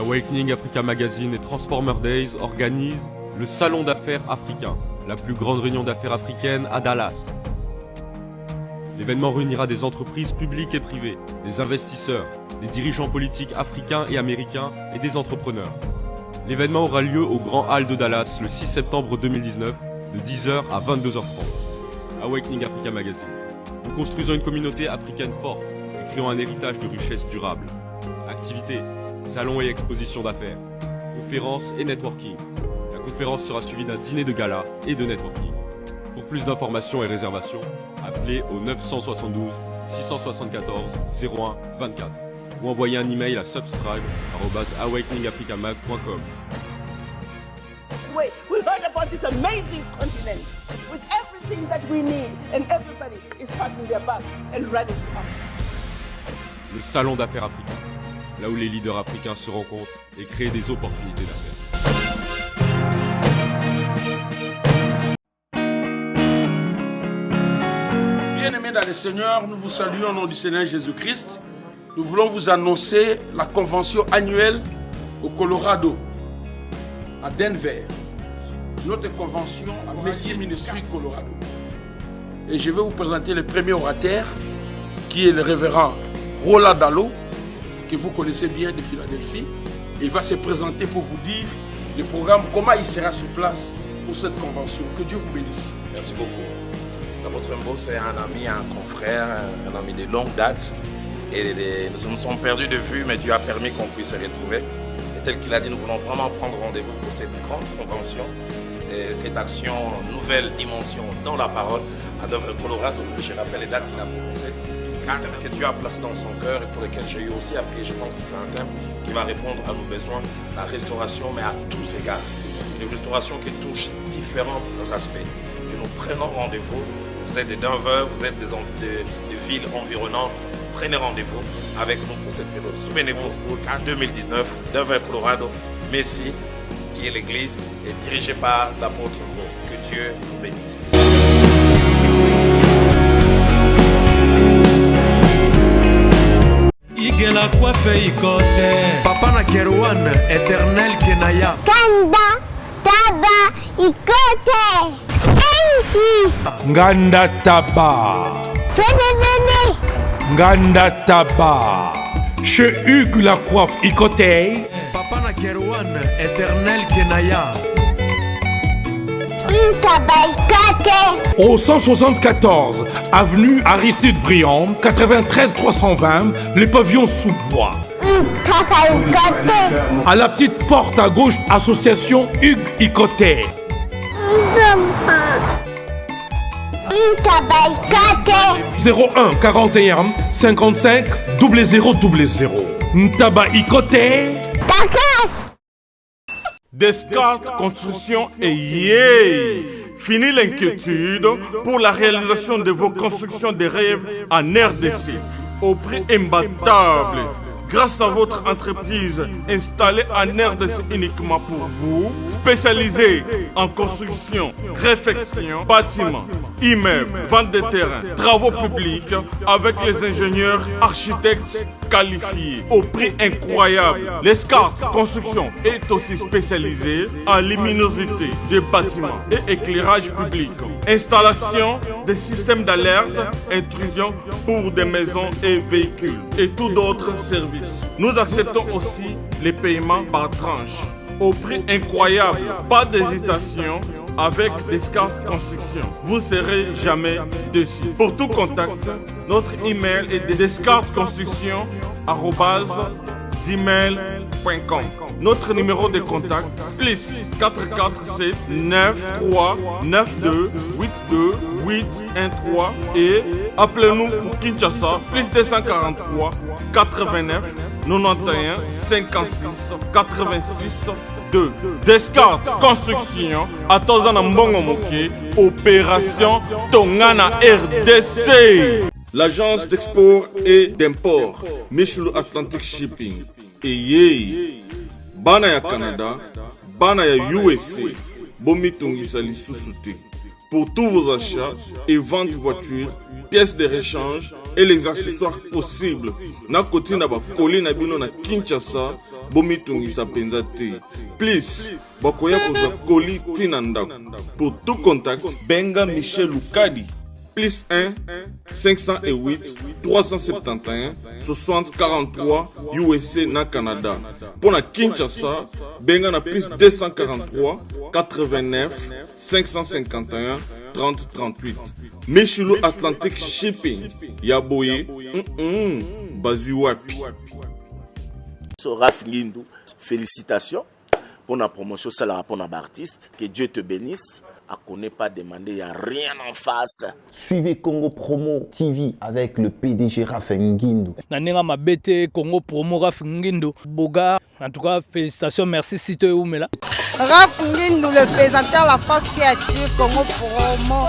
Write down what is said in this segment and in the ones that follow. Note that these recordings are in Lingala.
Awakening Africa Magazine et Transformer Days organisent le Salon d'affaires africain, la plus grande réunion d'affaires africaine à Dallas. L'événement réunira des entreprises publiques et privées, des investisseurs, des dirigeants politiques africains et américains et des entrepreneurs. L'événement aura lieu au Grand Hall de Dallas le 6 septembre 2019, de 10h à 22h30. Awakening Africa Magazine. Nous construisons une communauté africaine forte et créons un héritage de richesse durable. Activités, salons et expositions d'affaires, conférences et networking. La conférence sera suivie d'un dîner de gala et de networking. Pour plus d'informations et réservations, appelez au 972 674 01 24 ou envoyez un email à subscribe@awakeningafricamag.com. We heard about this amazing continent with everything that we need, and everybody is packing their bags and ready to come. Le Salon d'affaires africain, là où les leaders africains se rencontrent et créent des opportunités d'affaires. Bien-aimés dans le Seigneur, nous vous saluons au nom du Seigneur Jésus-Christ. Nous voulons vous annoncer la convention annuelle au Colorado, à Denver. Notre convention à Messie Ministry Colorado. Et je vais vous présenter le premier orateur, qui est le révérend Roland Dallot, que vous connaissez bien de Philadelphie. Et il va se présenter pour vous dire le programme, comment il sera sur place pour cette convention. Que Dieu vous bénisse. Merci beaucoup. L'apôtre Mbo, c'est un ami, un confrère, un ami de longue date. Et nous nous sommes perdus de vue, mais Dieu a permis qu'on puisse se retrouver. Et tel qu'il a dit, nous voulons vraiment prendre rendez-vous pour cette grande convention, et cette action nouvelle dimension dans la parole à Denver, Colorado. Je rappelle les dates qu'il a prononcées. Un thème que Dieu a placé dans son cœur et pour lequel j'ai eu aussi à prier. Je pense que c'est un thème qui va répondre à nos besoins, la restauration, mais à tous égards. Une restauration qui touche différents aspects. Et nous prenons rendez-vous. Vous êtes de Denver, vous êtes des villes environnantes. Prenez rendez-vous avec nous pour cette période. Souvenez-vous, en 2019, Denver, Colorado, Messie, qui est l'église, est dirigée par l'apôtre Mbo. Que Dieu vous bénisse. Igela coiffe ikote Papa na Kerouan, éternel Kenaya Kanda, taba, ikote Sensi Nganda Taba Fenenene Nganda Taba Che Hugues la coiffe ikote Papa na Kerouan, éternel Kenaya Intabaikate Au 174 avenue Aristide Briand, 93 320, le pavillon sous bois. Intabaikate À la petite porte à gauche, association Hugues Ikoté. Intabaikate 01 41 55 0000. Ntaba Ikoté. Takas Descartes Construction et yeah! Fini l'inquiétude pour la réalisation de vos constructions de rêves en RDC au prix imbattable. Grâce à votre entreprise installée en RDC uniquement pour vous, spécialisée en construction, réfection, bâtiments, immeubles, vente de terrains, travaux publics avec les ingénieurs architectes qualifiés au prix incroyable. L'escart Construction est aussi spécialisée en luminosité des bâtiments et éclairage public, installation des systèmes d'alerte, intrusion pour des maisons et véhicules et tout d'autres services. Nous acceptons aussi les paiements par tranche au prix incroyable. Pas d'hésitation avec Descartes Construction. Vous ne serez jamais déçus. Pour tout contact, notre email est descartesconstruction@gmail.com. Notre numéro de contact plus 447 93 92 82 813 et appelez-nous pour Kinshasa plus 243 89 91 56 86 2. Descartes Construction à Tozana Mbongo Moké, opération Tongana RDC. L'agence d'export et d'import Michel Atlantic Shipping et yé bana ya Canada, bana ya USA, bomitungisa lisusu te. pour tous vos achats et ventes voitures, pièces de rechange et les accessoires possibles. Na koti na ba koli na bino na Kinshasa, bomi tungisa penza te. Please, bakoya koza koli tina ndako. Pour tout contact, benga Michel Lukadi. Plus 1 508 371 60 43 USA na Canada. Pour na Kinshasa, benga na plus 243 89 551 30 38. Michelo Atlantic Shipping. Yaboye, Bazuapi. Raph Ngindou, félicitations pour la promotion, c'est la rapport d'artiste. Que Dieu te bénisse. À connaît pas demander, il n'y a rien en face. Suivez Congo Promo TV avec le PDG Raph Ngindou. Nanenga mabete Congo Promo Raph Ngindou. Boga, en tout cas, félicitations, merci Sito Oumela. Raph Ngindou, le présentateur la force créative Congo Promo.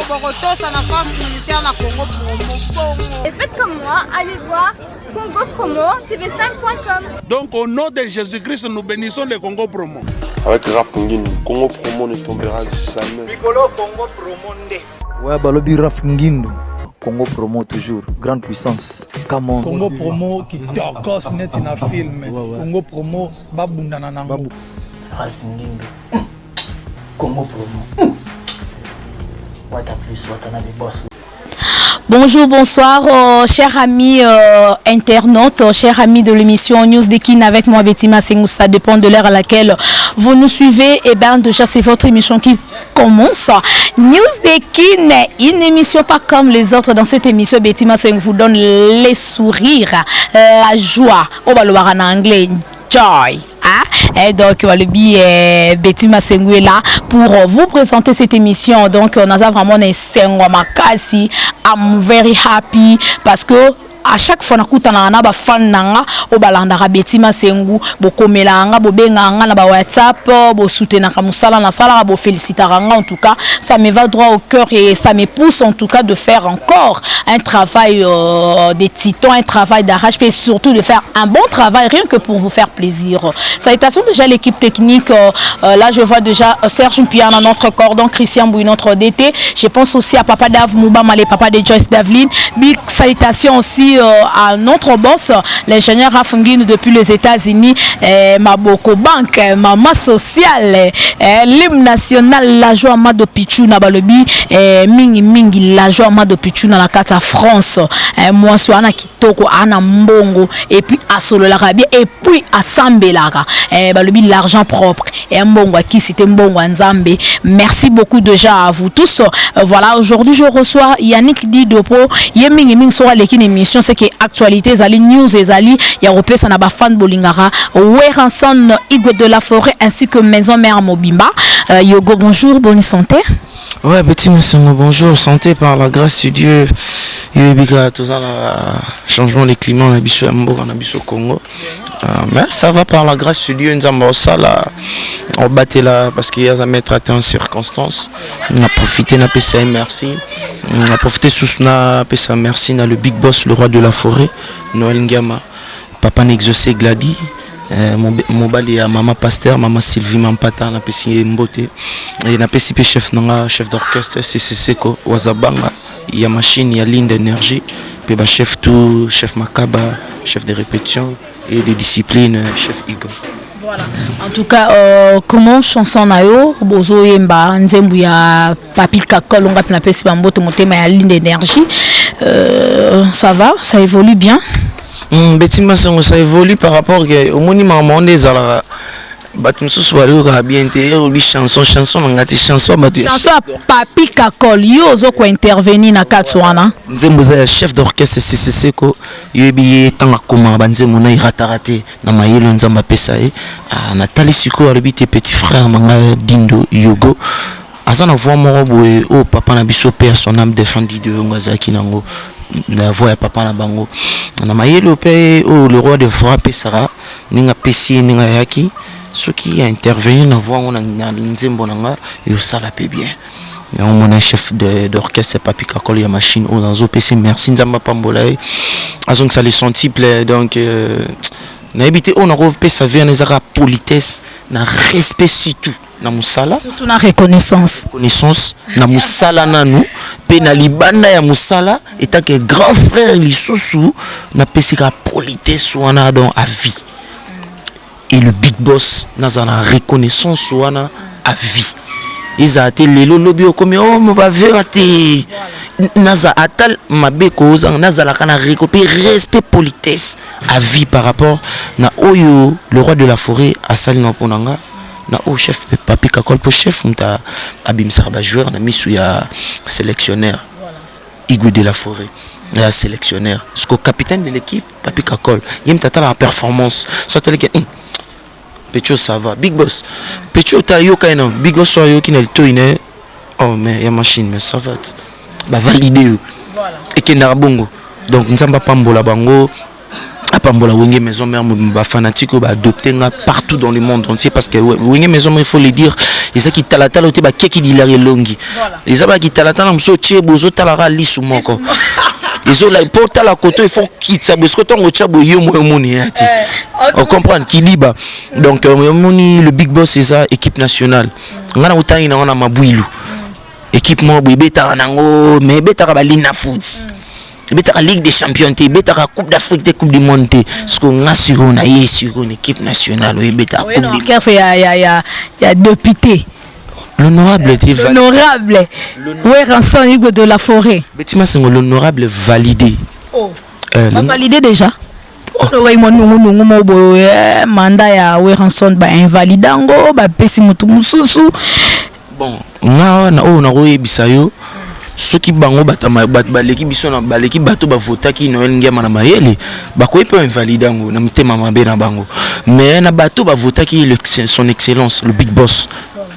Boroto, ça la force militaire la Congo Promo. Et faites comme moi, allez voir Congo Promo, tv5.com. Donc au nom de Jésus-Christ, nous bénissons le Congo Promo. Avec Raph Ngindou, Congo Promo ne tombera jamais. Piccolo Congo Promo nde. Ouais, Balobi Raph Ngindou. Congo Promo toujours, grande puissance. Come on. Congo Promo qui torcos net in a film. Congo Promo, babunda nanango. Raph Ngindou. Congo Promo. What a plus, what a boss. Bonjour, bonsoir, chers amis internautes, chers amis de l'émission News Dekin avec moi Betty Massengou. Ça dépend de l'heure à laquelle vous nous suivez. Et bien déjà c'est votre émission qui commence. News Dekin, une émission pas comme les autres. Dans cette émission, Betty Massengou vous donne les sourires, la joie. On va le voir en anglais. Joy. Et donc le Betty Massengou est là pour vous présenter cette émission. Donc on a vraiment un sengo makasi. I'm very happy parce que à chaque fois nakutana na ba fan nanga o balandaka Betty Massengou bokomelanga bobenganga na ba WhatsApp bo soutenaka musala na sala bo félicitanga. En tout cas ça me va droit au cœur et ça me pousse en tout cas de faire encore un travail de titan, un travail d'arrache-pied et surtout de faire un bon travail rien que pour vous faire plaisir. Salutations déjà l'équipe technique, là je vois déjà Serge Mpiana notre cordon, Christian Bouy notre DT, je pense aussi à Papa Dav Moubama, les papas de Joyce Davlin. Big salutations aussi à notre boss, l'ingénieur Raph Ngindou depuis les États-Unis, Maboko Bank, Mama Sociale, l'hymne national, la joie Mado Pichou na balobi, mingi mingi la joie Mado Pichou na la carte France, moi so ana kitoko ana mbongo et puis à solo la rabia et puis à sambelaka, balobi l'argent propre et mbongo qui c'était mbongo nzambe. Merci beaucoup déjà à vous tous. Voilà, aujourd'hui je reçois Yannick Didopo, yemingi mingi so l'équipe émission c'est que actualité zali news ezali ya repé ça na ba fan bolingara Weranson Igwe de la Forêt ainsi que Maison Mère Mobimba. Yogo bonjour, bonne santé. Ouais, Betty Massengou, bonjour, santé par la grâce de Dieu. Yobika tout ça changement de climat na biso mboka na biso Congo. Mais ça va par la grâce de Dieu, nzamba ça là on battait là parce qu'il y a jamais traité en circonstances. On a profité na PCA merci. On a profité sous na PCA merci na le big boss le roi de la forêt Noël Ngama. Papa n'exaucé Glady. Mon bali à maman pasteur maman Sylvie Mampata na pesi mbote et na pesi chef nanga chef d'orchestre CCCko Wazabanga il y a machine il y a ligne d'énergie puis ba chef tout chef Makaba chef de répétition et des disciplines chef Igor. Voilà. En tout cas comment chanson nayo bozo yemba nzembu ya Papi Kakol on na pesi mbote motema ya ligne d'énergie ça va, ça évolue bien. Betty Massengou ça évolue par rapport au monument monde des ala batu mususu bali ko bien intérieur lui chanson ngati chanson Papi Kakol yo zo ko intervenir na katwana nzembo za chef d'orchestre CCCko yebi tanga koma banzemo na iratarate na mayelo nzamba pesa na talisiko alibite petit frère manga Dindo Yogo azana voix moko boye o papa na biso père son âme défendue de ngazaki nango la voix ya papa na bango na mayelo pe o le roi de frappe Sarah ninga pesi ninga yaki ce qui a intervenu na voix on na nzembo nanga yo sala pe bien na mon chef d'orchestre Papi Kakol ya machine o dans PC merci nzamba pambola azon ça les sentible donc na habité on a revenu sa vie na zara politesse na respect surtout na musala surtout na reconnaissance na musala nanu pe na libanda ya musala étant que grand frère lisusu na pesika politesse wana donc à vie et le big boss na reconnaissance wana à vie ils a été lelo lobby comme oh mo ba verate naza atal mabeko ozanga naza la kana récupérer respect politesse à vie par rapport na oyo le roi de la forêt a sali na ponanga na au chef Papi Kakol pour chef muta abimsar ba joueur na misu ya sélectionneur Igwe de la forêt ya sélectionneur parce que capitaine de l'équipe Papi Kakol yem tata la performance soit tel que Pecho ça va big boss Pecho ta yo kaina big boss so yo ki na lito ine oh mais ya machine mais ça va ba valider voilà et que na bongo donc nzamba pambola bango apambola wenge maison mère ba fanatique ba adopter partout dans le monde entier parce que wenge maison il faut le dire ils qui talatala te ba keki dilare longi ils ba qui talatala mso tie bozo talara lisu moko ils ont la porte à la côté il faut quitter parce que ton chabo yo moni ati on comprend qui dit bah donc moni le big boss c'est ça équipe nationale ngana utani na ona mabuilu équipe mo beta nango mais beta ba lina foot beta Ligue des Champions beta Coupe d'Afrique Coupe du Monde ce qu'on a sur on a sur une équipe nationale oui beta oui non car c'est il y a député l'honorable l'honorable oui Ranson Igwe de la forêt Betima c'est l'honorable validé validé déjà oui mon mandat ya oui Ranson ba invalidango ba pesi mutu mususu bon nga na o na royebisa yo soki bango batama baleki biso na baleki bato ba votaki Noël Ngema na mayele bakoyi pe invalidango na mtema mabe na bango mais na bato ba votaki son excellence le big boss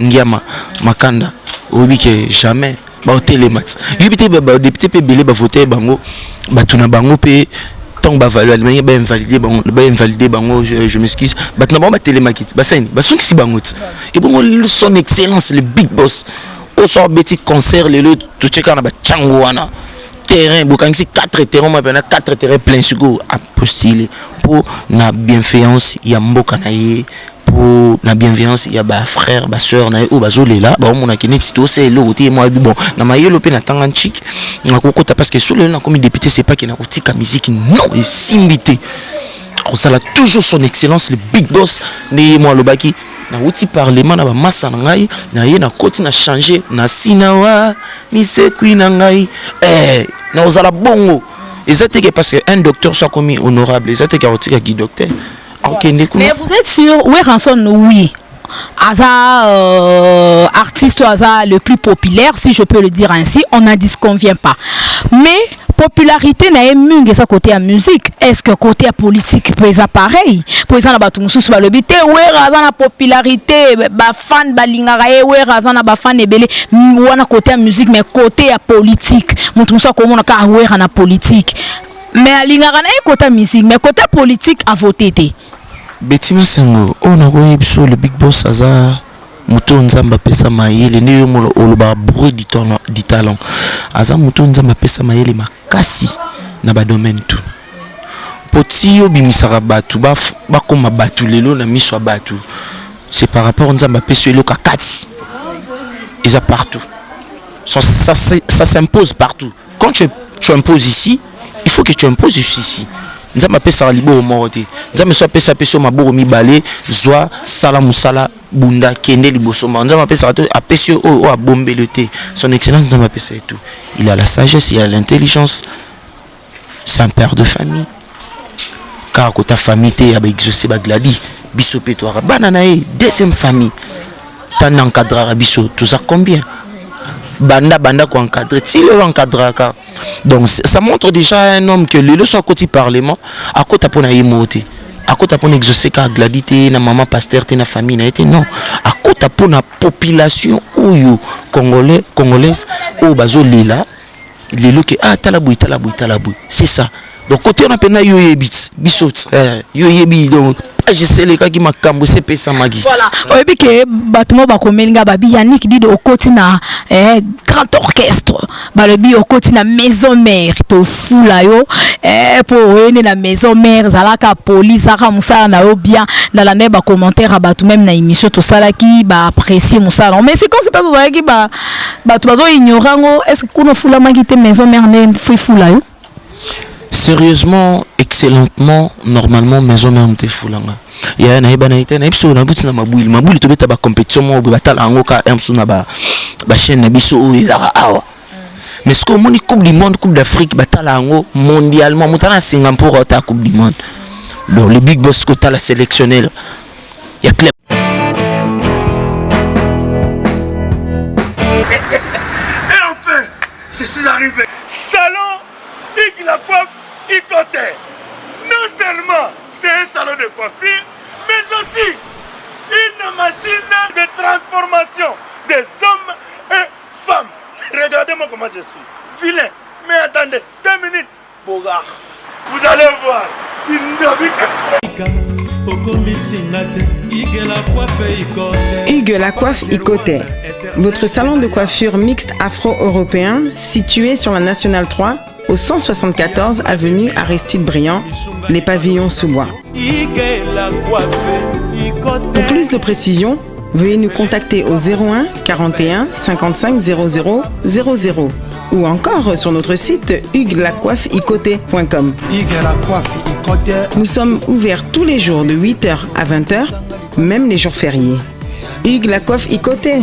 Ngema Makanda obi que jamais ba hôtel mat yibité ba député pe belé ba voter bango bato na bango pe tant ba valider ba invalider bango je m'excuse bato na bango ba télémakit ba seni ba sonki si bango et bon son excellence le big boss au sort petit concert le tout checker na ba changwana terrain bokangisi 4 terrains ma pena 4 terrains plein sugo apostile pour na bienveillance ya mboka na ye pour na bienveillance ya ba frère ba sœur na o bazolela ba mona kineti to c'est le côté moi bon na mayelo pe na tanganchik na kokota parce que sur le na comme député c'est pas qui na kotika musique non et simbité on ça toujours son excellence le big boss ne moi lobaki na outi parlement na ba massa na ngai na ye na koti na changer na sinawa ni sekui na ngai na ozala bongo ezate parce que un docteur soit commis honorable ezate ka otika ki docteur mais vous êtes sûr oui Ranson oui Aza artiste Aza le plus populaire si je peux le dire ainsi on n'en disconvient pas mais popularité na emingi ça côté à musique est-ce que côté à politique peut ça pareil pour ça na batu mususu ba lobité ouais Aza na popularité ba fan ba lingara ouais Aza na ba fan ebele wana côté à musique mais côté à politique mutu musa ko mona ka ouais na politique mais à lingara na côté musique mais côté politique a voté té Betima Sengo on a reçu le big boss Aza muto nzamba pesa mayele ne yo oloba bruit du talent Aza muto nzamba pesa mayele makasi na ba domaine tout poti yo bimisaka batu ba koma batu lelo na miso batu c'est par rapport nzamba pesa yo kakati ils a partout ça s'impose partout quand tu imposes ici il faut que tu imposes ici nzamba pesa libo morte nzamba so pesa peso maboro mibale zwa sala musala bunda kende liboso nzamba pesa to apesio o abombe le thé son excellence nzamba pesa et tout il a la sagesse il a l'intelligence c'est un père de famille car quand ta famille te a exaucé ba gladi biso petoire banana deuxième famille tan encadrer biso tout ça combien banda ko encadrer ti le encadrer donc ça montre déjà un homme que le soit côté parlement à côté pour na yimote à côté pour exaucer car gladité na maman pasteur te na famille na été non à côté pour na population ou congolaise ou bazo lila lelo que talaboui c'est ça donc côté on appelle na yo yebit bisot yo yebi donc je sais les gars qui m'a camboussé pesa magi. Voilà. Oyebi ke batuma ba komelinga babi Yannick dit au côté na grand orchestre. Balobi au côté na maison mère to fula yo pour ene na maison mère zalaka police aka musala na yo bien dans la ne ba commentaire batu même na émission to sala ki ba apprécier musala. Mais c'est comme c'est pas zo ki ba batu bazo ignorango est-ce que kuno fula magi te maison mère ne fula yo? Sérieusement, excellentement, normalement, maison même te foulanga. Il y a un ébanaïté, un épisode, un bout de ma boule, tu bêta ba compétition, moi, batal en oka, un sou na ba chaîne, na biso, awa. Mais ce qu'on moni Coupe du Monde, Coupe d'Afrique, batal en haut, mondialement, montana Singapour, ta Coupe du Monde. Donc, le big boss, que la sélectionnel, il y a clair. Et enfin, je suis arrivé. Salon Hugues la coiffe Ikoté. Non seulement c'est un salon de coiffure, mais aussi une machine de transformation des hommes et femmes. Regardez-moi comment je suis. Vilain. Mais attendez, 2 minutes. Bogard. Vous allez voir. Hugues la coiffe Ikoté. Votre salon de coiffure mixte afro-européen situé sur la Nationale 3 au 174 avenue Aristide Briand, les pavillons sous bois. Pour plus de précisions, veuillez nous contacter au 01 41 55 00 00 ou encore sur notre site huguelacoiffeikoté.com. Nous sommes ouverts tous les jours de 8h à 20h, même les jours fériés. Hugues la coiffe Ikoté,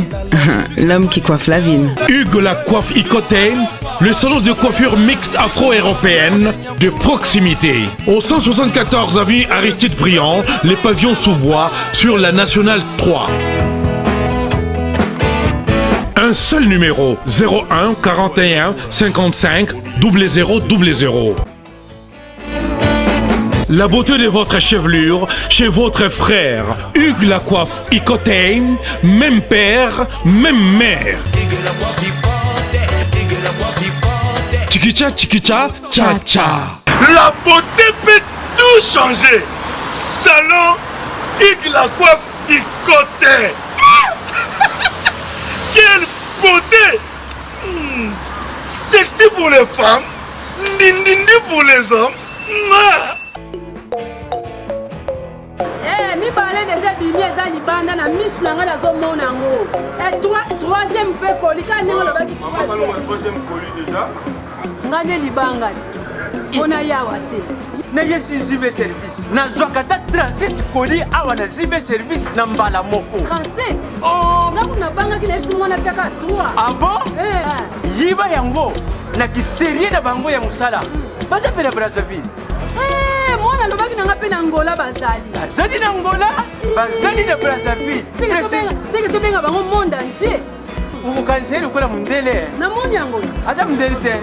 l'homme qui coiffe la ville. Hugues la coiffe Ikoté, le salon de coiffure mixte afro-européenne de proximité. Au 174 avenue Aristide Briand, les pavillons sous bois sur la Nationale 3. Un seul numéro, 01 41 55 00 00. La beauté de votre chevelure chez votre frère. Hugues la coiffe Ikoté, même père, même mère. Chikicha, chikicha, cha cha. La beauté peut tout changer. Salon Hugues la coiffe Ikoté. Quelle beauté! Sexy pour les femmes, dindindi pour les hommes. Mi parlais déjà bimi eza libanda na miss nanga na zo mona ngo. Et troisième pe kolika ninga lo baki. Troisième colis déjà. Ngane libanga. Ona yawa te. Na yesi zibe service. Na zwakata transit colis awa na zibe service na mbala moko. Transit. Oh, na kuna banga kile esi mona chaka 3. Ah bon? Yiba yango na kiserie na bango ya musala. Basa pena Brazzaville. Mwana lobaki nanga pe na Angola bazali. Bazali na Angola, bazali na Brazzaville. C'est que tu benga bango monde entier. Ukanseli ukola mundele. Na moni yango. Acha mundele te.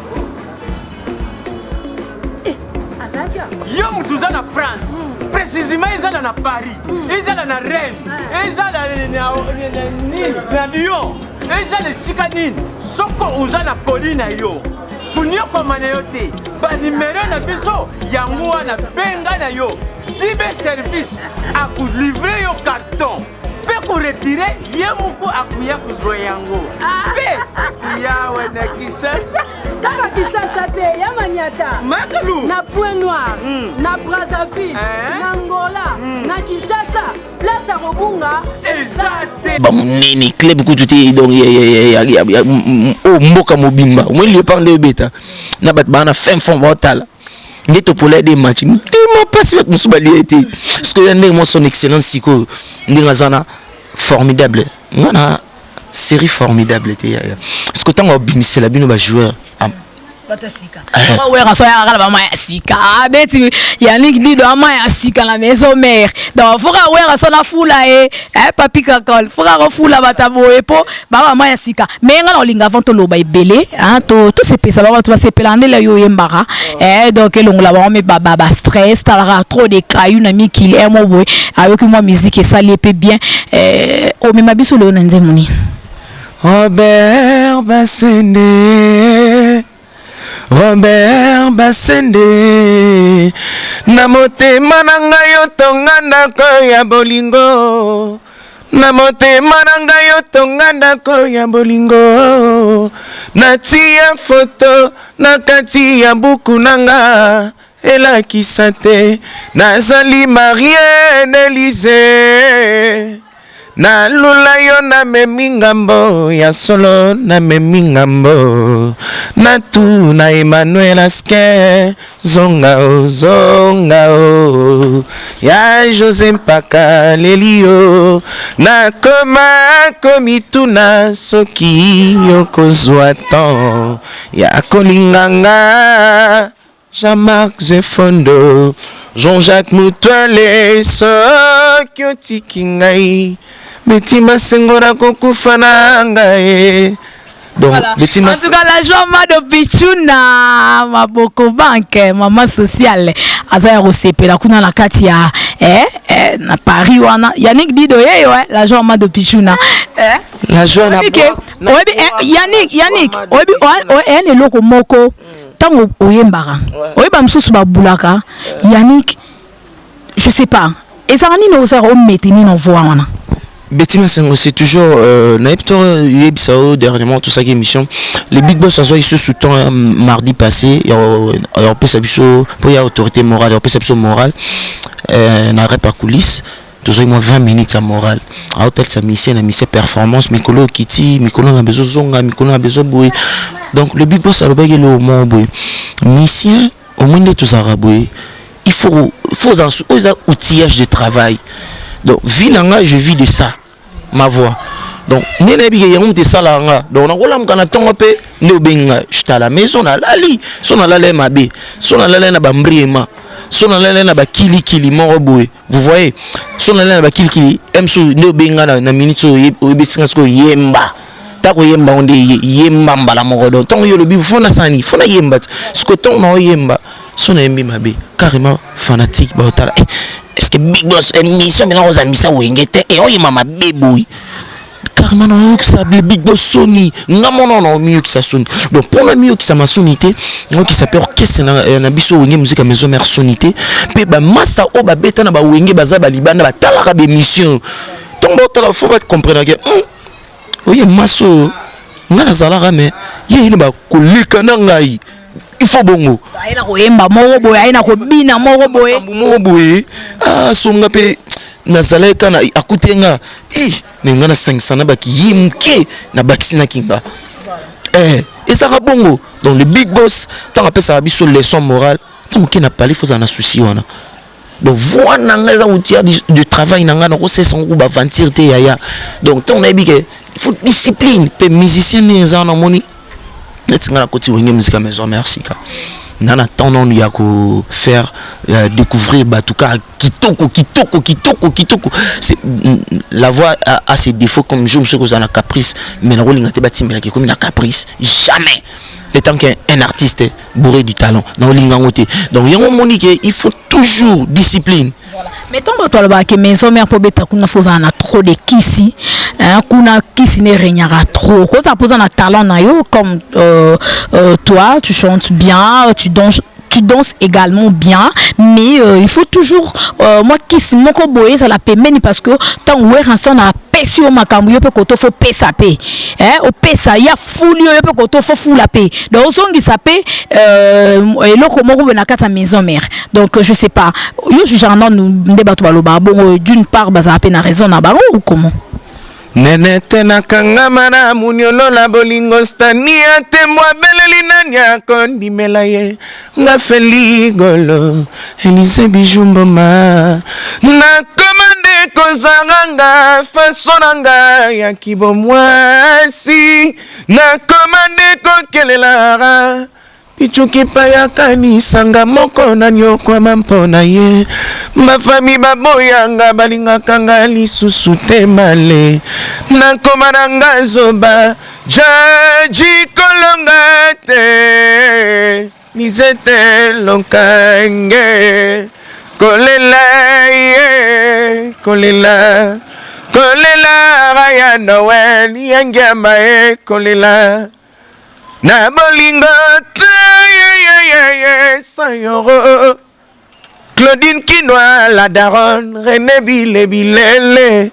Azakia. Yo mutuza na France. Précisément ezala na Paris. Ezala na Rennes. Ezala na Lyon. Ezala Sikani. Soko uza na Colline yo. Kunyo komana yo te. Ba numéro na biso yango wana benga na yo. Zibe service aku livrer yo carton. Pe ko retirer yemuko akuya kuzwa yango. Pe yawe na kisasa. Kaka kisasa te ya maniata. Makalu. Na Point Noir, na Brazzaville, na Angola, na Kinshasa, place à Robunga, exacte. Ba munene club ko tuti donc ya mboka mobimba. Moi le parle beta. Na bat bana fin fond votal. Ndeto pour les matchs. Tellement passé avec musubali été. Parce que yande moi son excellence siko ndinga zana formidable. Ngana série formidable était. Parce que tant on binissé la bino ba joueur. Batasika. Ouais, on soya kala ba maya sika. Beti Yannick dit do maya sika la maison mère. Donc faut ka ouais ça na fula papi kakol. Faut ka fula batabo epo ba maya sika. Mais ngana olinga avant to loba ebele, hein to se pesa ba to se pelande la yo yembara. Donc elongola ba me ba stress, talara trop de cailloux na mi qu'il est mo boy. Avec moi musique et ça liepé bien. O me mabiso le nanze moni. Robert Bassende Robert Basende na motema na ngai otonga ndako ya bolingo na motema na ngai otonga ndako ya bolingo natia foto na kati ya buku nanga elakisa te nazali Marienne Elise na lula yo na memingambo ya solo na memingambo na tu na Emmanuel Aske zonga o ya José Mpaka Lelio na koma komituna soki yokozwa ton ya kolinganga Jean-Marc Zefondo Jean-Jacques Mutwale soki otiki ngai Betima Sengora kokufa na ngai. Donc voilà. Betima en tout cas la joie de Pichuna maboko banque maman sociale azaya rosepela kuna na kati ya na Paris wana Yannick Dido yeyo la joie de Pichuna la joie na Yannick obi ene loko moko tango oyembaka oyeba msusu babulaka Yannick je sais pas ezani no za o meteni no voix wana Betima Sengo, c'est toujours dernièrement tout ça qui est émission. Les Big Boss ils se sous-temps mardi passé, il y a pour y a autorité morale, il y a perception morale, na par coulisses, toujours moi 20 minutes à morale. À hôtel sa mission, la mission performance, Mikolo Kitty, Mikolo a besoin zonga, Mikolo a besoin boué. Donc le Big Boss a le baguette au moins boué. Mission au moins de tous araboué. Il faut un outillage de travail. Donc vinanga je vis de ça. Ma voix. Donc, donc on a j'étais à la maison, à l'ali, son à la mabe, son à la na bambriema, son à la na kili moroboué. Vous voyez, son à la na kili, emso ne benga na minute obesingasko yemba. Tako yemba onde yemba mbala morodo. Tant yo le bibu fona sani, fona yemba. Ce que ton na yemba, son a aimé mabe, carrément fanatique baotala. Est-ce que Big Boss émission mais là on a mis ça wengete et oye mama bébouille carrément non que ça Big Boss Sony non mieux que ça sonne donc pour le mieux que ça ma sonité moi qui s'appelle orchestre na biso wenge musique à maison mère sonité pe ba master o ba beta na ba wenge baza ba libanda ba talaka be mission donc ba faut pas comprendre que oye maso ngana zalaka mais yé ba koleka na ngai il faut bongo aina ko yemba moko boy aina ko bina moko boy songa pe nazaleka na akutenga ninga na 500 na baki yimke na bakisina kinga et ça va bongo donc le Big Boss tant appelle ça biso leçon morale tant qu'il n'a pas il faut en souci wana donc voilà nanga outil de travail nanga na ko c'est son ba aventure te yaya donc tant on a dit que il faut discipline pe musicien ni za na moni netinga koti wenge musique à maison merci ka nana tendance il y a ko faire découvrir batuka kitoko c'est la voix a ses défauts comme je me suis causé la caprice mais la rolling te bati mais comme la caprice jamais étant qu'un artiste bourré du talent dans l'ingangoté donc il y a un monique il faut toujours discipline. Voilà. Mettons toi là que maison mère pour beta kuna foza na trop de kisi kuna kisi ne regnera trop quand ça pose un talent na yo comme toi tu chantes bien tu danses également bien mais il faut toujours moi kisi moko boye ça la permet parce que tant ouais rançon na pesi o makambu yo pe koto fo pesa pe o pesa ya fuli yo pe koto fo fula pe donc zongi ça pe eloko moko na kata maison mère donc je sais pas yo juge en nous débat to baloba bon d'une part baza pe na raison na bango ou comment nene tena kangama na muniolo la bolingo stania te mwa beleli nanya kondimela ye nga feli golo Elise Bijumboma na komande kozanga fasonanga ya kibomwasi na komande kokelela Pichuki paya kanisanga moko na nyokwa mampona ye mafami baboyanga balinga kanga lisusu te male na komaranga zoba jaji kolonga te nizete lonkange kolela raya Noel yangama kolela na bolingo te sayoro Claudine Kinoa la daronne René Bile Bilele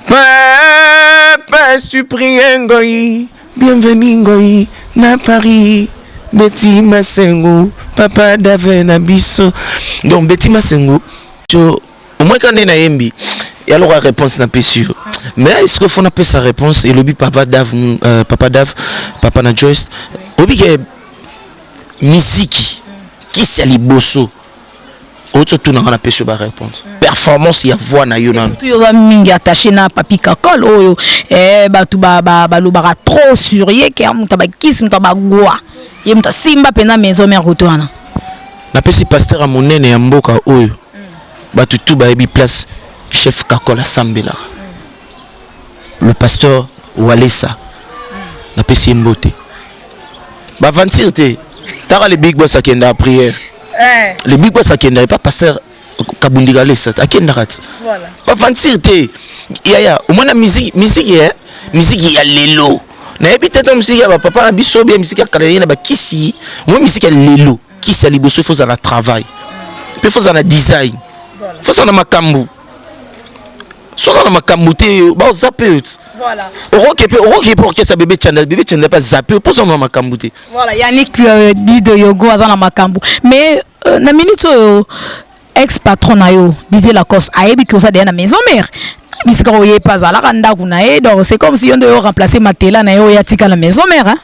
Papa Cyprien Ngoyi bienvenue Ngoyi na Paris Betty Masengo Papa Dave na biso donc Betty Masengo au moins quand on est na yembi et alors la réponse n'a pas sûr mais est-ce qu'il faut appeler sa réponse et le but Papa Dave Papa na Joyce obi que musique qui c'est les bosso autre tout n'a pas sur la réponse performance il y a voix na yonan tout yo mingi attaché na papi kakol oyo ba tu ba lubara trop surier que muta ba kiss muta ba gwa ye muta simba pena maison mère retourna na pesi pasteur amonene ya mboka oyo ba tout ba ebi place chef kakol asambela le pasteur Walesa na pesi mbote ba ventir te tara le big boss akenda prière le big boss akenda pas pasteur Kabundika Lesa akenda rat voilà ba ventir te ya au moins la musique ya lelo na ebi te musique ya papa na biso bien musique ya kalena ba kisi moi musique ya lelo kisi ya liboso faut ça na travail puis faut ça na design faut ça na makambu so ça na makambu te ba zapper voilà oroke pour que ça bébé channel pas zapper pour ça na makambu te voilà Yannick dit de yogo azana makambu mais na minute ex-patron na yo Didier Lacoste ayebi que ça na maison mère bisika oye pas ala kanda kuna donc c'est comme si on devait remplacer Matela na yo ya tika la maison mère hein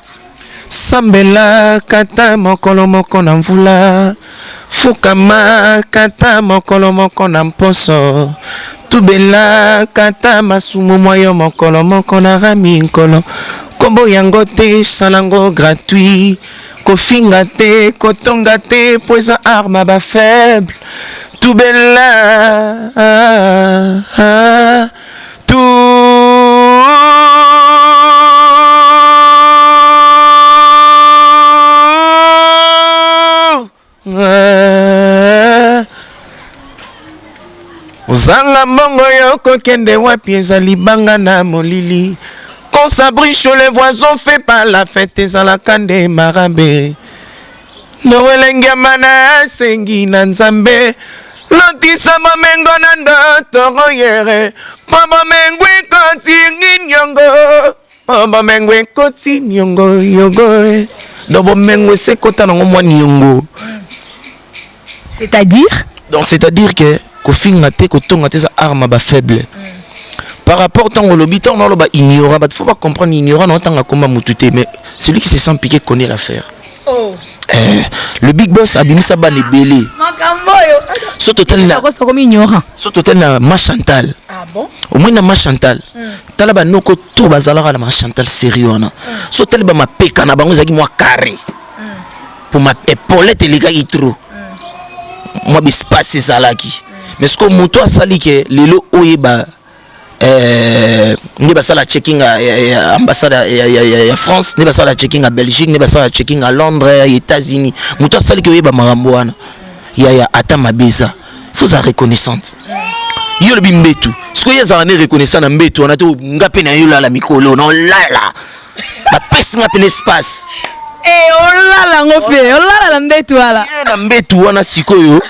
Sambela kata mokolo moko na mvula fukama kata mokolo moko na mposo tubela kata masumu moyo mokolo moko na rami nkolo kombo yango te salango gratuit kofinga te kotonga te poisa arma ba faible tubela tu Ozanga mbongo yoko kende wapi ezali banga na molili Quand ça brille chez les voisins fait pas la fête ezala kande marabe Nowelengia mana sengi na nzambe Lotisa mamengo na ndoto royere Pamba mengwe koti nyongo Pamba mengwe koti nyongo yogo Dobo mengwe se kota na ngomwa nyongo C'est-à-dire donc c'est-à-dire que kofinga te kotonga te za arme ba faible par rapport au lobby on a le ignorant il faut pas comprendre ignorant non tant comme mututé mais celui qui se sent piqué connaît l'affaire oh le big boss abimisa ba nebelé makamboyo so total na kosta comme ignorant so total na ma Chantal ah bon au moins na ma Chantal tala ba noko to bazala na ma Chantal sérieux na so tel ba ma peka na bango zaki moi carré pour ma épaulette les gars trop moi espace ezalaki mais ce que moto asali ke lelo oyeba neba sala checking à ambassade ya France neba sala checking à Belgique neba sala checking à Londres États-Unis moto asali ke oyeba marambo wana ya ata mabeza faut sa reconnaissance yo le bimbetu ce que yeza na reconnaissant na mbetu on a to ngape na yo la mikolo non lala ba pesi ngape l'espace olala ngofe olala mbetu wala na mbetu wana sikoyo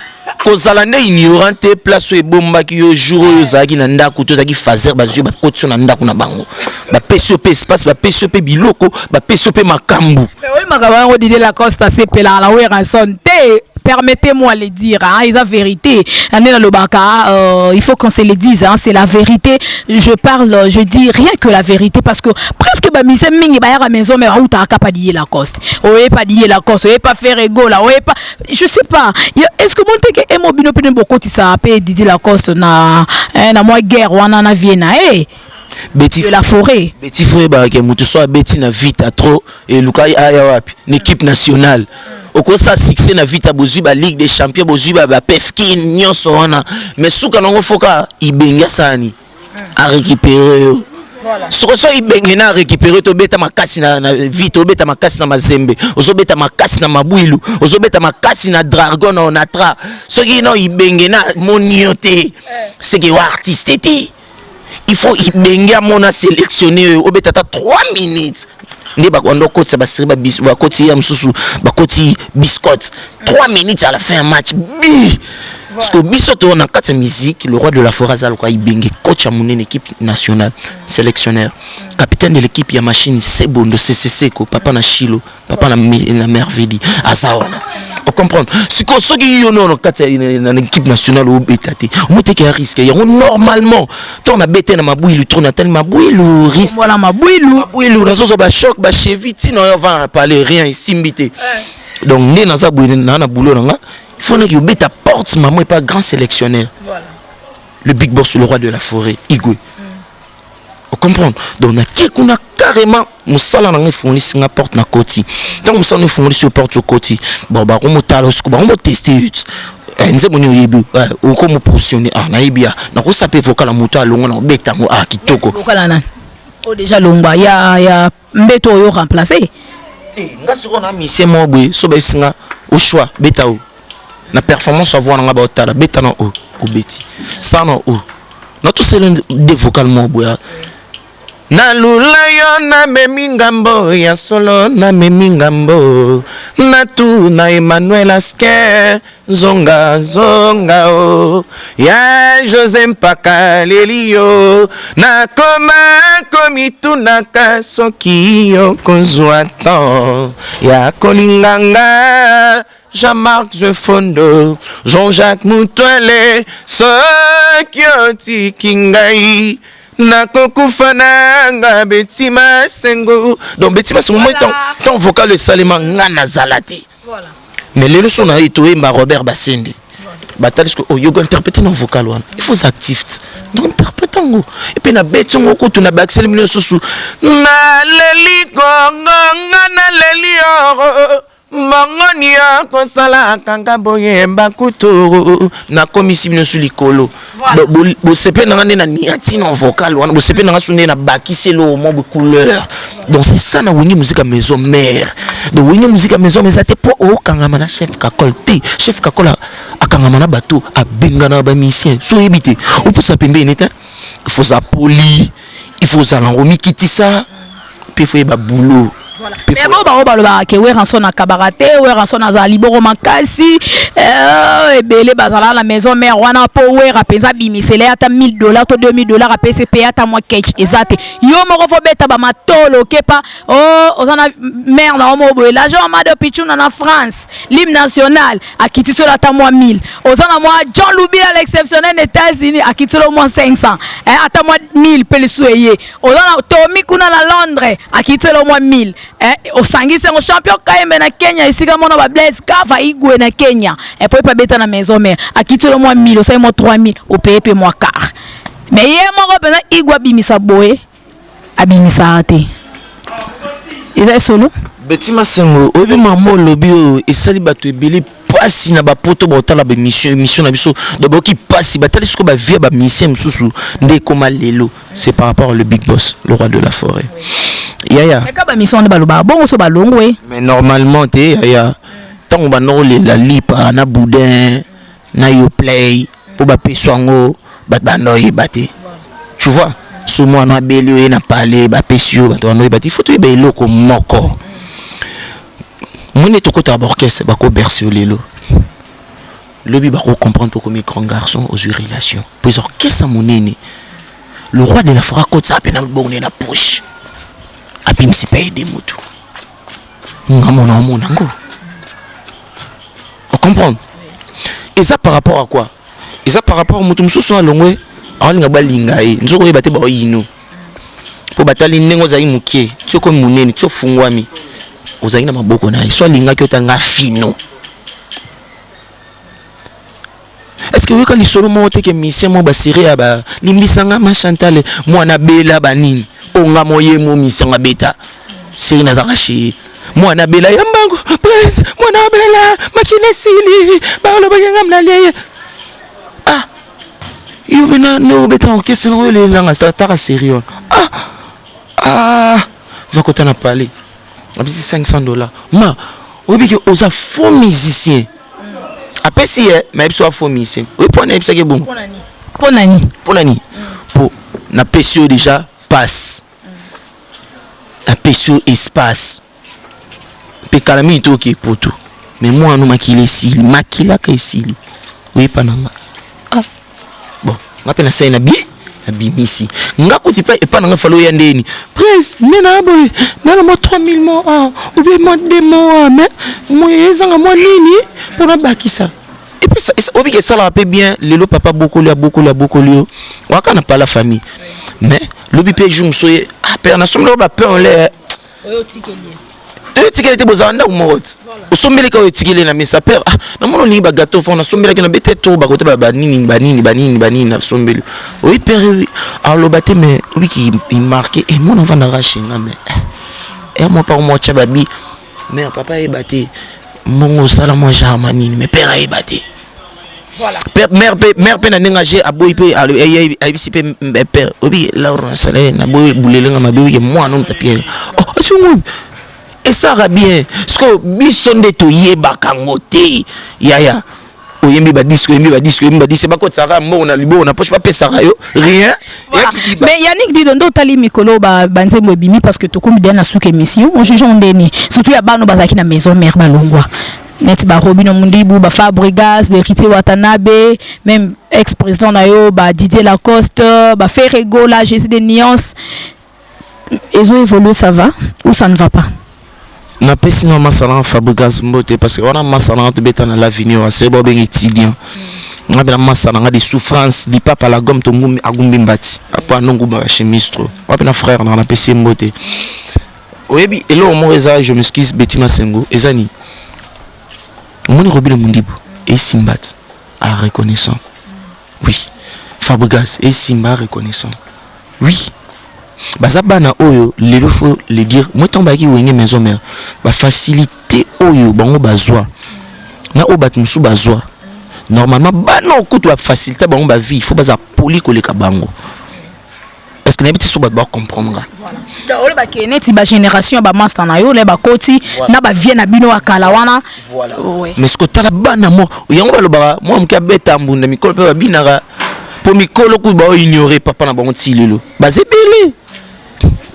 kozala ne ignorante place e bombaki yo jour yo zaki na ndako to zaki fazer bazio ba kotso na ndako na bango ba PCP espace ba PCP biloko ba PCP makambu oui makambu Didier Lacoste c'est pela la we ranson te permettez-moi le dire hein ils a vérité il faut qu'on se le dise hein c'est la vérité je dis rien que la vérité parce que presque ba mise mingi ba ya maison mais ou ta pas Didier Lacoste oye pas Didier Lacoste oye pas faire ego là oye pas je sais pas est-ce que monte que emobino pene beaucoup ça appelle Didier Lacoste na moi guerre wana na Viena Betty de la forêt Betty Forêt ba ke mutu so Betty na vita trop et Lukai aya wapi une équipe nationale oko sa succès na vita bozuba Ligue des Champions bozuba ba peski nyonso wana mais suka nango foka ibenga sani a récupérer voilà so ibenga na récupérer to beta makasi na vita obeta makasi na mazembe ozobeta makasi na mabuilu ozobeta makasi na dragon na onatra soki no ibenga na monioté c'est que artiste était il faut ibenga mona sélectionner obeta 3 minutes Ndi bakwando koti basiri ba bis bakoti ya msusu bakoti biscotte 3 minutes à la fin du match. Parce que bisoto on a 4 musique, le roi de la forêt azal quoi ibenge coach à mon équipe nationale, sélectionneur, capitaine de l'équipe ya machine c'est bon de CCC ko papa na Chilo, papa na merveille azaona. On comprend. Si ko so ki yo non kati na équipe nationale au betati, on te ki risque ya normalement ton na bete na mabouille le tourne tellement mabouille le risque. Voilà mabouille le na zo ba choc ba chevite non on va parler rien simbité. Donc né na za bouille na boulot nga. Il faut que tu ta porte, maman n'est pas grand sélectionneur. Voilà. Le big boss, le roi de la forêt, Igwe. On comprend. Donc, on a carrément, nous sommes fournis sur la porte na côté. Donc, nous sommes fournis sur la porte au côté. Bon, bah, on va tester. Nze moni oyebi oko mo positionner na ibia na ko sape vocal moto alongo na beta ngo kitoko vocal na o déjà longba ya mbeto yo remplacer ngasi ko na mission mo bwe so ba singa au choix beta o na performance avoir na ba otala beta na o beti ça na o na tout c'est des vocal mo bwe na lula yo na memingambo ya solo na memingambo na tu na Emmanuel Asker zonga zonga o ya José Mpaka lelio na koma komitu na kasoki yo kozwa tan ya kolinganga Jean-Marc Zefondo Jean-Jacques Moutouele Sokioti Kingai na kokufananga Betima Sengo. Donc Betima Sengo moi ton vocal le salima ngana zalati. Voilà. Mais les leçons na itoé ma Robert Basende. Batali que oh yoga interpréter non vocal one. Il faut actif. Donc interpréter ngo. Et puis na betongo ko tuna baxel mino susu. Na leli kongo ngana leli oro. Mongonia kosala kanga boye bakuto na komisi bino su likolo bo sepe na ngane na niati na vocal wana bo sepe na ngasune na bakiselo mo couleur. Donc c'est ça na wingi musique maison mère de wingi musique maison mais ate po o kangama na chef kakol te chef kakol akangama na bato abenga na ba musicien so ebité o pour ça pembe neta il faut ça poli il faut ça l'enromi kitisa puis il faut ba boulot. Voilà. Mais bon, bah, que ouais, rançon na cabareté, ouais, rançon na zaliboro makasi, belé bazala la maison mère, wana po ouais, rapenza bimisele ata $1000, to $2000, PCP ata moi catch, exact. Yo moko fo beta ba matolo, kepa, oh, ozana mère na omo boy, la joie mado pichou na France, l'hymne national, a quitté sur ata moi 1000. Ozana moi John Loubi à l'exceptionnel des États-Unis, a quitté sur moins 500. Ata moi 1000 pe le soyer. Ozana Tommy Kuna na Londres, a quitté sur moins 1000. Au Sangi c'est un champion Kaembe na Kenya ici comme on a Blaise Kava Igwe na Kenya et puis pas bêta na maison mère à quitter le mois 1000 au sein moi 3000 au paye moi car mais hier moi pendant Igwe bimisa boy abimisa ate ils solo Betima Sengo obi mamo lobio et sali bato ebele pasi na ba poto ba otala ba mission na biso de boki pasi batali siko ba vie ba mission msusu nde koma lelo c'est par rapport au big boss le roi de la forêt. Yaya. Mais quand mission de baloba bon so balongo we. Mais normalement te yaya tant ba no la lipa na boudin na yo play pour ba pesongo ba noy baté. Tu vois so moi na belio na parler ba pesio ba noy baté faut to be loko moko. Mone to kota orchestre ba ko bercer lelo. Lobi ba ko comprendre pourquoi mes grands garçons aux relations. Puis orchestre monene. Le roi de la forêt côte ça peine bon na poche. Apim si paye des motos. On comprend. Et ça par rapport à quoi? Et ça par rapport au moto msusu alongwe. Alinga balinga e. Nzoko yebate ba yino. Po batali nengo za imukie. Tsoko munene, tso fungwami. Ozaina maboko na. So linga kyota nga fino. Est-ce que vous avez solo monté que mission mo basiré aba limbisanga ma Chantal moi na bela banini onga moye mo mission beta c'est na darachi moi na bela yambango prince moi na bela makine sili ba lo baganga mnaliye ah yo bena no beta en question le langa ta sérieux va côté na parler abisi $500 ma obi que oza faux musicien. Après si mais soit faux mission. Oui pour na que bon. Pour nani. Pour na PCO déjà passe. apesio espace pe kalami to ki poto mais moi no makile sili makila ka sili oui pananga ah bon ngapena sai na bien abimisi ngakuti pa epananga falo ya ndeni prince nena boy nana mo 3000 mois ou bien mo 2 mois mais moi ezanga mo nini pour abakisa et puis ça obi que ça la paie bien lelo papa beaucoup lio wakana pas la famille mais lobi pe jour soye ah père na somlo ba peur le oyo tikeli te bozanda umot osombele ka otikeli na mesa père ah na mono ni ba gâteau fona sombele ka na bete to ba kote ba nini na sombele oui père alors le baté mais oui qui il marqué et mon enfant d'arracher mais et moi par moi chababi mais papa est batté mon sala moi jamani mais père est batté voilà mère pe na nengagé a boy pe a bisi pe père oui Laurent Salé na boy boulelenga mabe que moi non tapie oh c'est et ça va bien parce que bisonde to yeba kangote yaya oyembi ba disque ba ko tsara mbona libona poche pas pesa yo rien mais Yannick dit ndo tali mikolo ba nzembo ebimi parce que to comme bien na souke émission on juge on deni surtout ya bano bazaki na maison mère balongwa net ba Robino Mundibu ba Fabregas Berité Watanabe même ex-président na yo ba Didier Lacoste ba Ferrego là j'ai des nuances ezo évolue ça va ou ça ne va pas na pesi na masala Fabregas Mbote parce que on a masala de beta na l'avenir c'est bon ben étudiant on a bien masala nga des souffrances li papa la gomme to ngumi agumbi mbati apa nongu ba chemistro on a bien frère na pesi Mbote oyebi elo mo eza je m'excuse Betima Sengo ezani moni Robino Mundibu et Simbat à reconnaissant oui Fabregas et Simba reconnaissant oui bazabana oyo lelo faut le dire moi tombaki wenge maison mère ba facilité oyo bango bazwa na obat musu bazwa normalement bana okutu ba facilité bango ba vie il faut baza poli koleka bango est-ce que n'habite so ba comprendre voilà da ba keneti ba génération ba master na yo le ba koti na ba vie na bino akala wana voilà mais ce que tala bana mo yango ba loba moi mka beta mbunda mikolo pe ba binaka pour mikolo ku ba ignorer papa na bango tilelo bazebele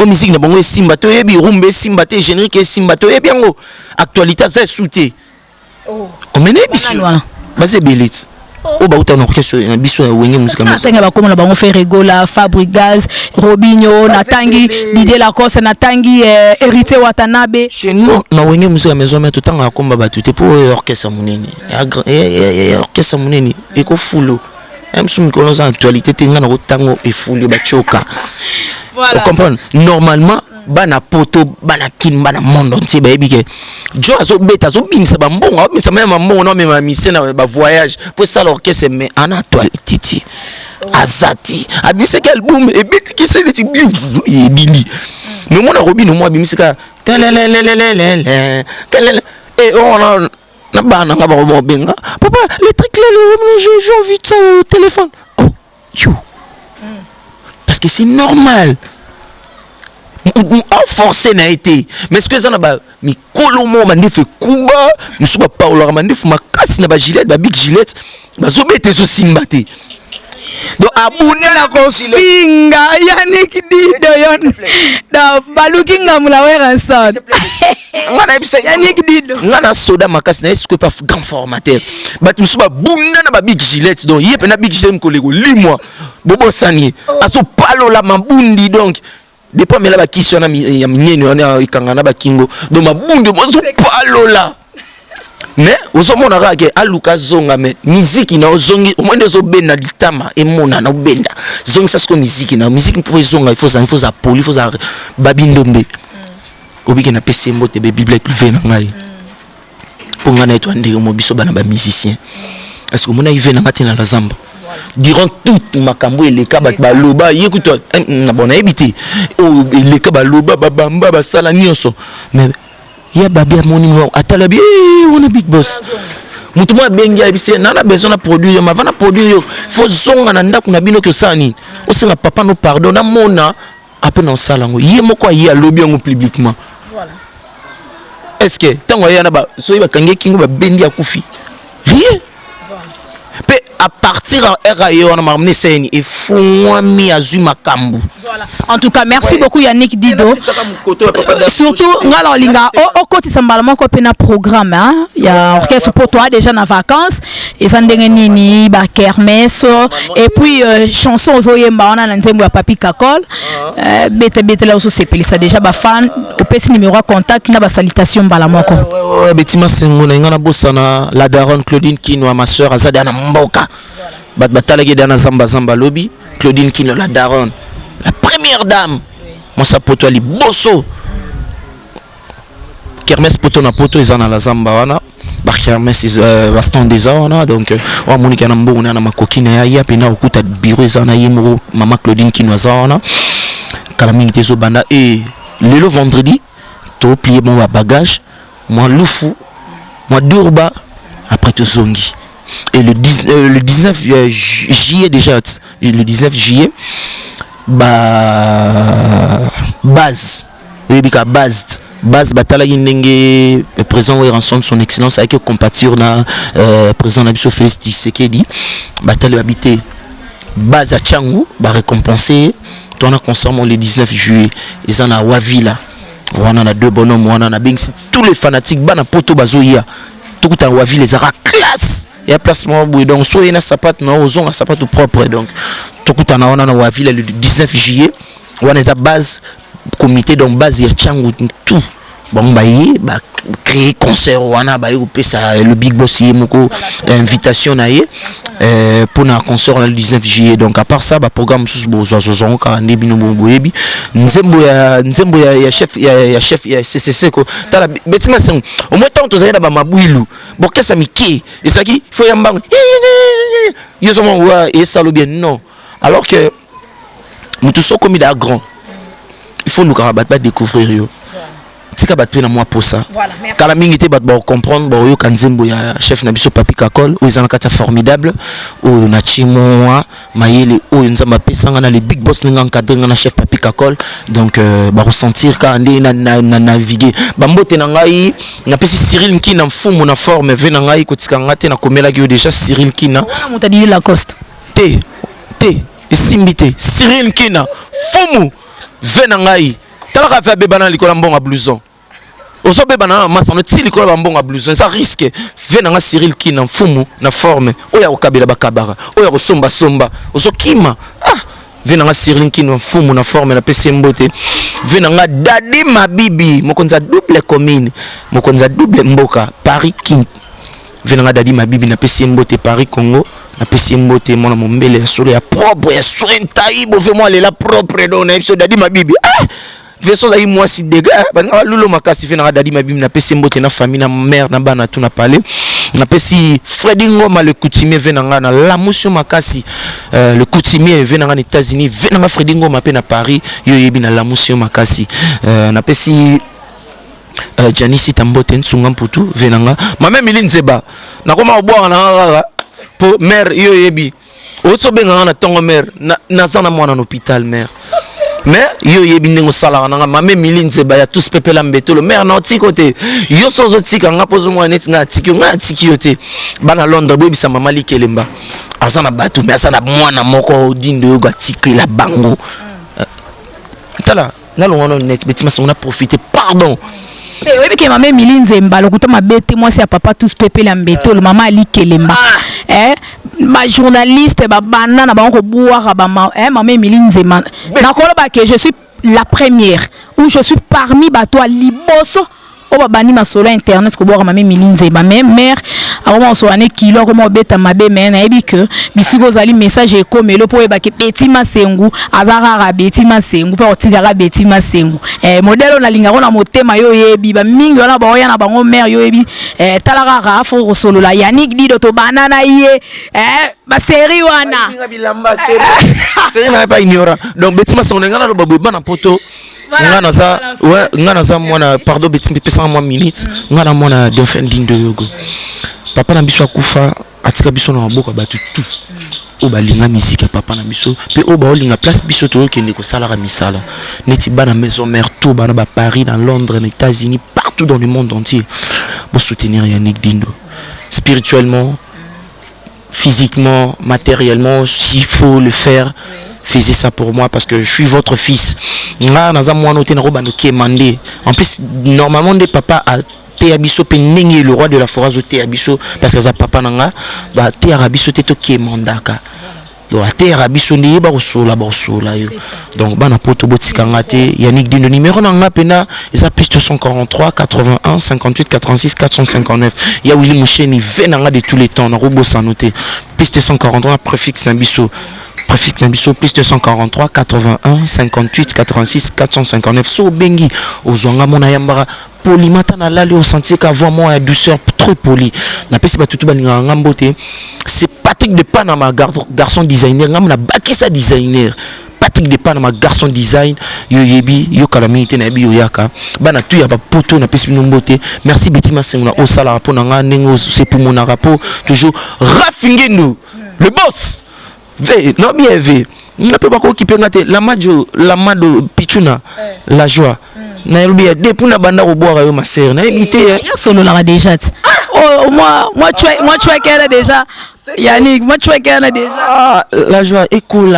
o musique na bango esimba to yebi rumbe simba te générique simba to yebi yango actualité ça souté oh o mene biso bazebelit o ba uta na orchestre na biso ya wenge musique na tanga ba komona bango Ferrego la Fabregas Robinho Natangi Didier Lacoste Natangi Hérité Watanabe chez nous na wenge musique maison mais tout temps a komba batute pour orchestre munene orchestre munene eko fulo même si nous connaissons l'actualité, tu as autant et foulé bachoka. Voilà. Vous comprenez? Normalement, bana poto, bana kin, bana monde entier, baby que. Jo azo beta, azo bim ça bon, mais ça même bon, non mais ma mission na voyage pour ça l'orchestre mais en actualité. Azati, abise quel boom et bit qui c'est les types et dili. Mais moi na Robino moi bim c'est ka et on a na bana nga ba mo benga papa les trucs là j'ai envie de ça au téléphone oh yo parce que c'est normal en forcé n'a été mais ce que ça na ba mi kolomo mandef kuba musu ba paula mandef makasi na ba gilet ba big gilet ba zo bete so simbate donc abune la kofinga Yannick Dido yon da balukinga mulawera son ngana ebisa Yannick Dido ngana soda makasi na est-ce que pas grand formateur bat musu ba bunda na ba big gilet donc yep na big gilet kolego limwa bobo sani aso palo la mabundi donc depuis mais là ba kisona ya minene on ikanga na ba kingo donc mabundi bozo palo la mais osomona rage aluka zonga mais musique na ozongi au moins zo benda litama et mona na benda zongi ça c'est musique na musique pour zonga il faut ça poli il faut ça babindombe obiki na PC mbote be bible levé na ngai pour ngana eto ndenge mo biso bana ba musicien est-ce que mona ive na ngati na la zamba durant toute makambo eleka ba loba yekuto na bona ebité o eleka ba loba ba bamba ba sala nyonso mais ya babia moni mo atala bi on a big boss mutu mo bengi abise na besoin na produit yo mavana produit yo faut zonga na ndako na bino ke sani o singa papa no pardon na mona après na sala ngo ye moko ya lobby ngo publiquement voilà est-ce que tango ya na ba so ba kange kingo ba bendi akufi rien pe à partir de RAE, on a amené ça et Fouami Azuma Kambu. En tout cas, merci beaucoup Yannick Dido. Surtout, alors linga, au côté sambalement qu'on peut na programme, hein. Il y a orchestre pour toi déjà en vacances. Et ça nini ba kermesse et puis chanson aux oyemba on a nzembo ya Papi Kakol. Bete là aussi c'est ça déjà ba fan au petit numéro à contact na ba salutation balamoko. Ouais Betima Sengo na ngana bosana la daronne Claudine Kino ma sœur azada na mboka. Batala geda na zamba lobby Claudine Kino la daronne. La première dame, moi ça poto ali bosso. Kermesse poto na poto ils en a la zamba wana. Ba kermesse baston des wana donc wa monika na mbo na ma kokine ya pena okuta bureau ils en a yimo maman Claudine qui nous wana. Kala mingi tezo banda et le vendredi to plier mon bagage, moi Lufu, moi Durba après to zongi. Et le 19 juillet déjà le 19 juillet base batala yinenge président et rançon son excellence avec compatir na président Nabiso Félix Tshisekedi batala habité base à Tchangu ba récompenser ton concert le 19 juillet ils en a Wavila on a deux bonhommes on a bingsi tous les fanatiques bana poto bazoya tout à Wavila les ara classe et placement donc soit il na sapat non aux on sapat propre donc tout à on a Wavila le 19 juillet on est à base comité donc base ya Tchangu tout bon ba créer concert wana ba ça le big boss yemoko invitation na ye pour un concert le 19 juillet donc à part ça ba programme sous bozo ka ndebino boyebi nzembo ya chef ya CCC ko tala Betima Sengo au moins tant tozali na ba mabwilu bokesa miki esaki faut yambang yo somo wa et ça le bien non alors que nous tous sommes comme il est grand il faut nous découvrir yo tika batwe na moi pour ça kala mingi te bat ba comprendre ba yo kanzembo ya chef na biso Papi Kakol o izana kata formidable o na chimoa mayele o nzamba pesanga na le big boss ninga encadrer na chef Papi Kakol donc ba ressentir ka ande na naviguer ba mbote na ngai na pesi Cyril Nkina mfumu na forme ve na ngai kotika ngate na komela ki déjà Cyril Nkina mutadi Lacoste te esimbite Cyril Nkina fumu ve na ngai talaka fa beba na likola mbonga blouson oso beba na masano ti likola mbonga blouson ça risque ve na Cyril Nkina mfumu na forme oya okabela bakabara oya kosomba somba oso kima ve na Cyril Nkina mfumu na forme na pesi mbote ve na Dadi Mabibi mokonza double commune mokonza double mboka Paris King ve na Dadi Mabibi na pesi mbote Paris Congo na pesi mbote mona mombele solo ya propre ya soin taibo ve moi la propre donc na episode Dadi Mabibi version là moi si dégâts bana lulo makasi fe na Dadi Mabibi na pesi mbote na famille na mère na bana tout na parler na pesi Freddy Ngoma le coutumier ve na la motion makasi le coutumier ve na États-Unis ve na Freddy Ngoma pe na Paris yo yebi na la motion makasi na pesi Janice Tambote nsunga mputu ve na mama Milinzeba na koma oboa na pour mère yo yebi oso benga na tongo mère na zana mwana na hôpital mère mais yo yebi ndingo sala na mame Milinzeba ya tous pepela mbetolo mère na otikote yo sozo tika nga pozo mwana neti nga tiki yote bana Londres boyebi sa mama Likelemba azana batu mais azana mwana moko dindo yo gatiki la bango tala na longono net Betima Sengo na profiter pardon oui, que maman Milinzeba, le ma bête, moi c'est à papa tous pépé l'ambeto, le maman Ali Kelemba. Ma journaliste, ma banane, ma boire, maman Milinzeba. D'accord, que je suis la première, ou je suis parmi toi Liboso. O bani ma solo internet ko boka mame Milinzeba mais mère avant so ane kilo ko mo beta mabe mais na ebi que bisiko zali message e ko melo po e ba ke Betima Sengo azara Betima Sengo po tigara Betima Sengo modelo na linga na motema yo yebi ba mingi ona ba oya na bango mère yo yebi talaka ra fo solo la Yannick Dido to banana ye ba série wana bilamba série na pas ignorant donc Betima Sengo ngana lo babu bana poto ngana za ouais ngana za mwana pardon Betima pesa moi minutes ngana mwana Dauphin Dindo yogo papa na biso akufa atika biso na boka batu tout o balinga musique papa na biso pe o ba olinga place biso to kende ko sala misala neti bana maison mère tout bana ba Paris dans Londres aux États-Unis partout dans le monde entier pour soutenir Yannick Dindo spirituellement physiquement, matériellement, s'il faut le faire, faisez ça pour moi parce que je suis votre fils. En plus, normalement, des papas a Théabiso Penengi, le roi de la forêt de Théabiso, parce que ça papa nanga, bah Théabiso te toqué mandaka. Donc Théabiso n'est pas au sol là-bas au sol là. Donc bana poto botikangate, Yannick dit le numéro nanga pena, ils a plus de 243 81 58 86 459. Il y a Willy Moucheni, venanga de tous les temps, on a robot sans noter. Plus de 143 préfixe Nabiso. Préfixe Nabiso plus de 143 81 58 86 459. So bengi ozwanga mona yambara polimata na lali au sentier qu'avoir moi à douceur trop poli. Na pesi ba tutu balinga ngambote. C'est Patrick de Panama garçon designer ngamna bakisa designer. Patrick de Panama garçon design yo yebi yo calamité na yebi yo yaka bana tu ya ba poto na pesi nombote. Merci Betima Sengula au sala rapo nanga nengo c'est pour mon rapo toujours Rafinguendo le boss. Non bien vu. On peut pas occuper la majo Pichuna la joie. Na bien depuis na banda au boire yo ma sœur. Na éviter solo là déjà. Oh moi tu es qu'elle déjà. Yannick, moi tu es qu'elle déjà. La joie écoute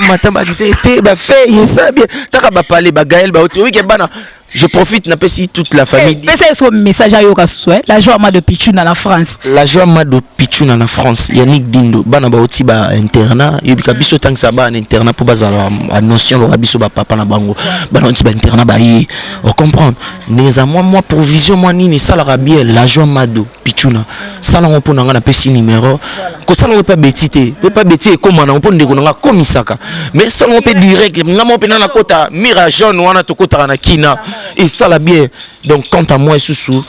matamba c'était ba fait ça bien. Taka ba parler ba Gaël ba oui que bana. Je profite n'a pas si toute la famille. Mais c'est ce message à Yoka Souhait. La joie de Pichouna en France. La joie de Pichouna en France. Yannick Dindo. Bana ba oti ba internat. Yobika biso tank sa ba en internat pour bazala a notion lo biso ba papa na bango. Bana oti ba internat ba yi. On comprend. Mais à moi provision moi ni ça la bien la joie de Pichouna. Ça la on peut na pesi numéro. Ko ça on peut betité. Peut pas betité comme on peut ndeko na komisaka. Mais ça on peut direct. Ngamo pe na kota mira jaune wana to kota na kina. Et ça la bien. Donc quant à moi sous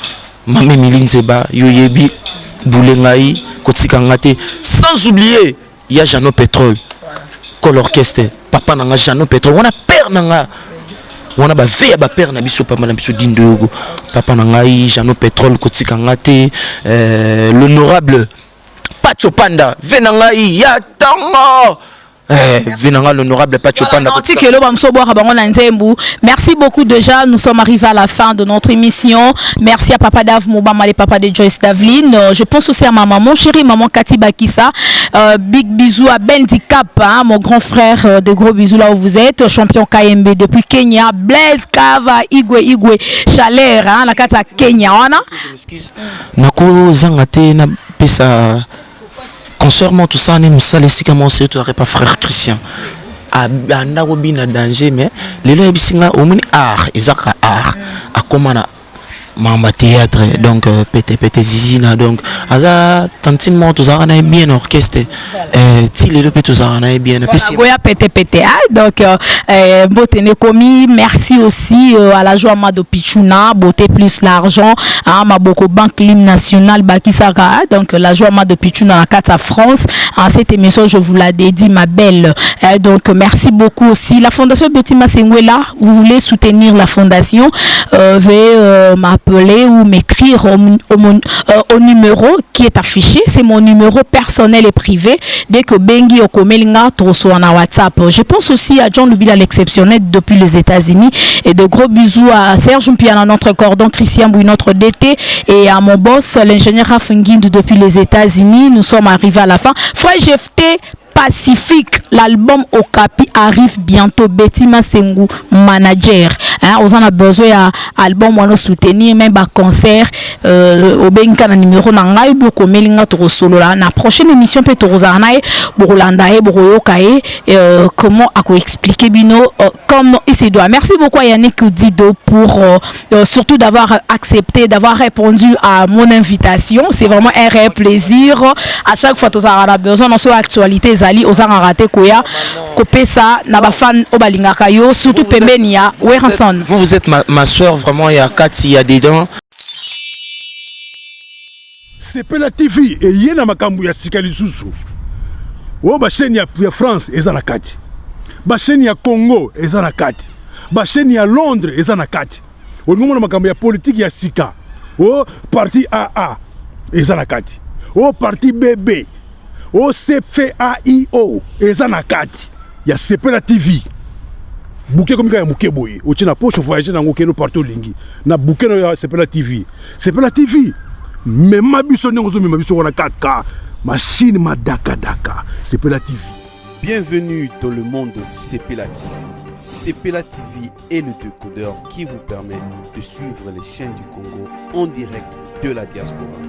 Mame Miline Zeba, Yoyebi, Boulengaï, Kotikangate. Sans oublier, il y a Jano Pétrole. Col orchestre. Papa nanga Jano Pétrole. On a père nanga. On a ba veille ba père na biso pas mal biso dindogo. Papa nanga Jano Pétrole Kotikangate. L'honorable Pacho Panda. Venangaï ya tango. Venanga l'honorable Pachopanda. Merci beaucoup déjà, nous sommes arrivés à la fin de notre émission. Merci à Papa Dav Moubama, les papas de Joyce Davline. Je pense aussi à ma maman chérie, maman Cathy Bakissa. Big bisous à Bendicap, hein, mon grand frère, de gros bisous là où vous êtes. Champion KMB depuis Kenya. Blaise Kava, Igwe, Chaleur, hein, la carte à Kenya. Je m'excuse. Nako Zangate na pesa. Concernant tout ça, nous sommes les sikamons surtout pas frère Christian. Anda robi na danger mais les lois bisinga au mini art, izaka art. A comment mamba théâtre donc pété zizina donc aza tantiment tout ça na bien orchestre ti les deux tout ça na bien goya pété donc botene komi merci aussi à la joie de Pichouna beauté plus l'argent à Maboko Banque Lim National Bakisaka donc la joie de Pichouna à 4 France en cette émission je vous la dédie ma belle donc merci beaucoup aussi la fondation Betima Sengwela vous voulez soutenir la fondation veuillez m'appeler ou m'écrire au numéro qui est affiché. C'est mon numéro personnel et privé. Dès que Bengi Okomelinga Troso na WhatsApp. Je pense aussi à John Lubila l'exceptionnel depuis les États-Unis. Et de gros bisous à Serge Mpiana, notre cordon, Christian Bouy, notre DT. Et à mon boss, l'ingénieur Rafinguindo depuis les États-Unis. Nous sommes arrivés à la fin. Frère Jefté Pacifique, l'album Okapi arrive bientôt. Betima Sengu, manager. Hein, on a besoin d'album, on a soutenir même un concert. Au Benka, numéro nangai, beaucoup melinga to solo là. La prochaine émission peut être rozanae, borulandae, boruyokae. Comment à quoi expliquer bino comme il se doit. Merci beaucoup à Yannick Dido pour surtout d'avoir accepté, d'avoir répondu à mon invitation. C'est vraiment un réel plaisir. À chaque fois, tu as besoin de notre actualité. Aux raté koya kopé ça na ba fan obalinga kayo surtout pembenia Weranson. Vous êtes ma soeur vraiment il y a Cathy il y a dedans. C'est Pela TV et yena makambu ya sikali susu. O ba chaîne ya France ezana kati. Ba chaîne ya Congo ezana kati. Ba chaîne ya Londres ezana kati. O ngomona makambu ya politique ya sika. O parti AA ezana kati. O parti BB. O CFAIO ezana kati ya Sepela TV bouquet comme ya muke boye o tina poche voyager na ngokeno partout lingi na bouquet ya Sepela TV mais mabiso ndongo zo mabiso wana 4K Machine Madaka Daka, Sepela TV. Bienvenue dans le monde de Sepela TV. Sepela TV est le décodeur qui vous permet de suivre les chaînes du Congo en direct de la diaspora.